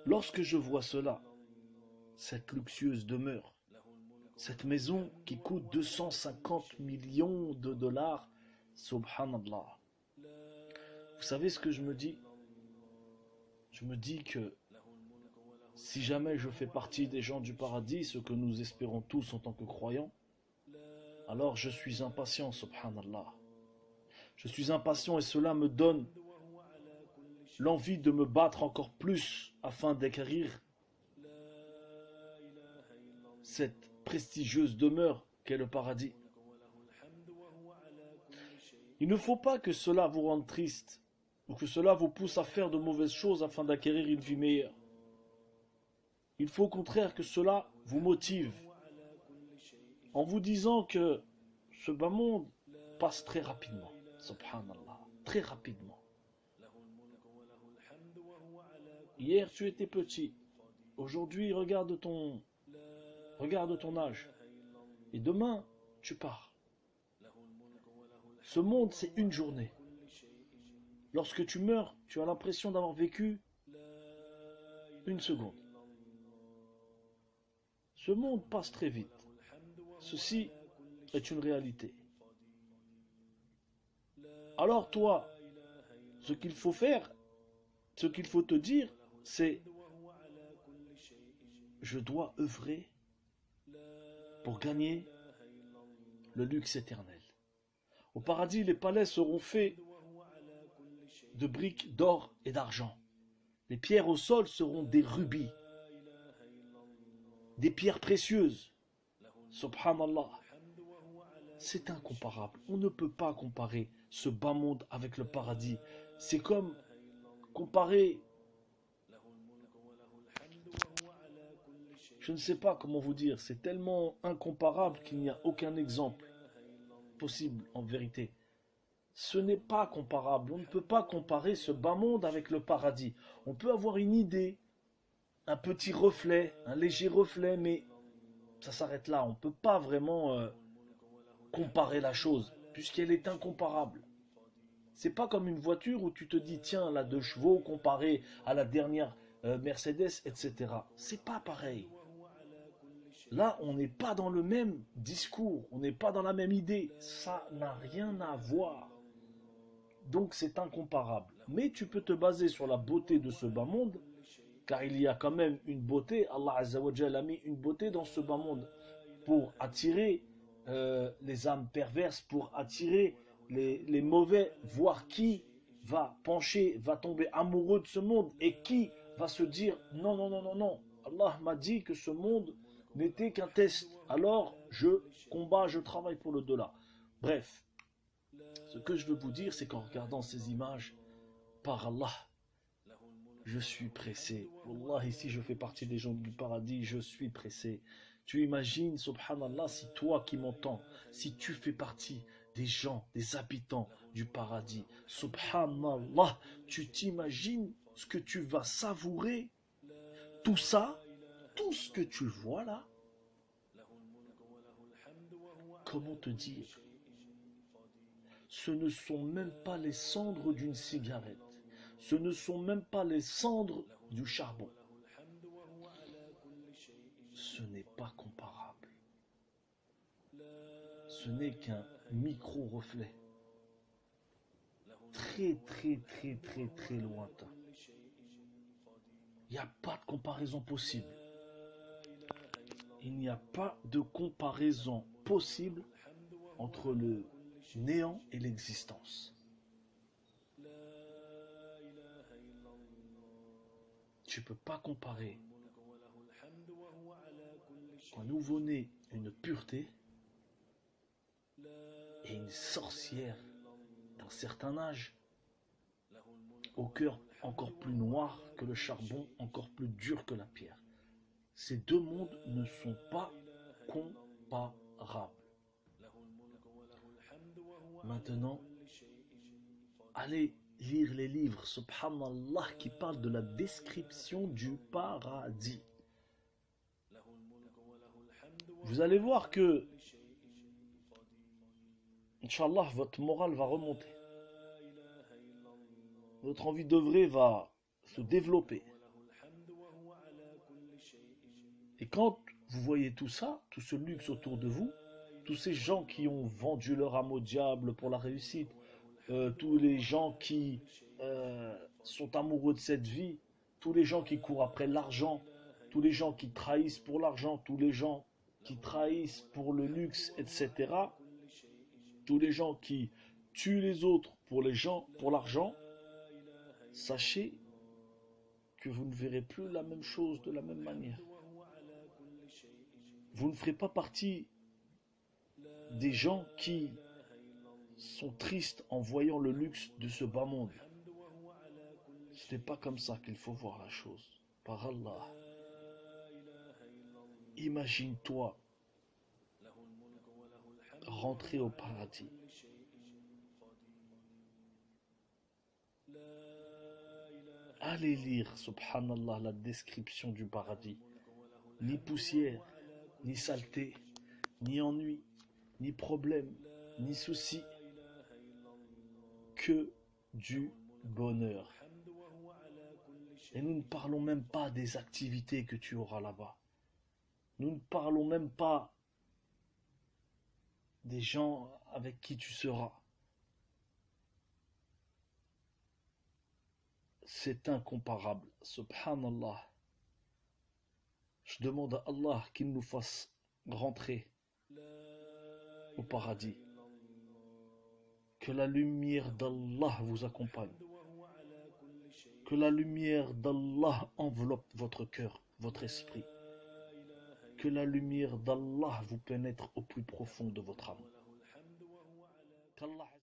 Lorsque je vois cela, cette luxueuse demeure, cette maison qui coûte 250 millions de dollars, subhanallah. Vous savez ce que je me dis? Je me dis que si jamais je fais partie des gens du paradis, ce que nous espérons tous en tant que croyants, alors je suis impatient, subhanallah. Je suis impatient et cela me donne l'envie de me battre encore plus afin d'acquérir cette prestigieuse demeure qu'est le paradis. Il ne faut pas que cela vous rende triste ou que cela vous pousse à faire de mauvaises choses afin d'acquérir une vie meilleure. Il faut au contraire que cela vous motive en vous disant que ce bas monde passe très rapidement, subhanallah, très rapidement. Hier tu étais petit, aujourd'hui regarde ton âge, et demain tu pars. Ce monde c'est une journée. Lorsque tu meurs, tu as l'impression d'avoir vécu une seconde. Ce monde passe très vite. Ceci est une réalité. Alors toi, ce qu'il faut faire, ce qu'il faut te dire, c'est je dois œuvrer pour gagner le luxe éternel. Au paradis, les palais seront faits de briques d'or et d'argent. Les pierres au sol seront des rubis, des pierres précieuses. Subhanallah. C'est incomparable. On ne peut pas comparer ce bas monde avec le paradis. C'est comme comparer, je ne sais pas comment vous dire, c'est tellement incomparable qu'il n'y a aucun exemple possible en vérité. Ce n'est pas comparable. On ne peut pas comparer ce bas monde avec le paradis. On peut avoir une idée, un petit reflet, un léger reflet, mais ça s'arrête là. On ne peut pas vraiment comparer la chose, puisqu'elle est incomparable. C'est pas comme une voiture où tu te dis, tiens, la 2 chevaux comparée à la dernière Mercedes, etc. C'est pas pareil. Là, on n'est pas dans le même discours, on n'est pas dans la même idée. Ça n'a rien à voir. Donc c'est incomparable. Mais tu peux te baser sur la beauté de ce bas monde, car il y a quand même une beauté. Allah Azza wa Jalla a mis une beauté dans ce bas monde pour attirer les âmes perverses, pour attirer les mauvais, voir qui va pencher, va tomber amoureux de ce monde et qui va se dire non, non, non, non, non. Allah m'a dit que ce monde n'était qu'un test. Alors je combats, je travaille pour le delà. Bref, ce que je veux vous dire, c'est qu'en regardant ces images, par Allah, je suis pressé. Wallah, si je fais partie des gens du paradis, je suis pressé. Tu imagines, subhanallah, si toi qui m'entends, si tu fais partie des gens, des habitants du paradis, subhanallah, tu t'imagines ce que tu vas savourer, tout ça, tout ce que tu vois là, comment te dire? Ce ne sont même pas les cendres d'une cigarette. Ce ne sont même pas les cendres du charbon. Ce n'est pas comparable. Ce n'est qu'un micro-reflet. Très, très, très, très, très lointain. Il n'y a pas de comparaison possible. Il n'y a pas de comparaison possible entre le néant et l'existence. Tu ne peux pas comparer un nouveau-né, une pureté, et une sorcière d'un certain âge, au cœur encore plus noir que le charbon, encore plus dur que la pierre. Ces deux mondes ne sont pas comparables. Maintenant, allez lire les livres, subhanallah, qui parlent de la description du paradis. Vous allez voir que, Inch'Allah, votre morale va remonter. Votre envie d'œuvrer va se développer. Et quand vous voyez tout ça, tout ce luxe autour de vous, tous ces gens qui ont vendu leur âme au diable pour la réussite, tous les gens qui sont amoureux de cette vie, tous les gens qui courent après l'argent, tous les gens qui trahissent pour l'argent, tous les gens qui trahissent pour le luxe, etc. Tous les gens qui tuent les autres pour les gens, pour l'argent, sachez que vous ne verrez plus la même chose de la même manière. Vous ne ferez pas partie des gens qui sont tristes en voyant le luxe de ce bas monde. Ce n'est pas comme ça qu'il faut voir la chose. Par Allah, imagine-toi rentrer au paradis. Allez lire, subhanallah, la description du paradis. Ni poussière, ni saleté, ni ennui, ni problème, ni souci, que du bonheur. Et nous ne parlons même pas des activités que tu auras là-bas. Nous ne parlons même pas des gens avec qui tu seras. C'est incomparable. Subhanallah. Je demande à Allah qu'il nous fasse rentrer au paradis. Que la lumière d'Allah vous accompagne. Que la lumière d'Allah enveloppe votre cœur, votre esprit. Que la lumière d'Allah vous pénètre au plus profond de votre âme. Qu'Allah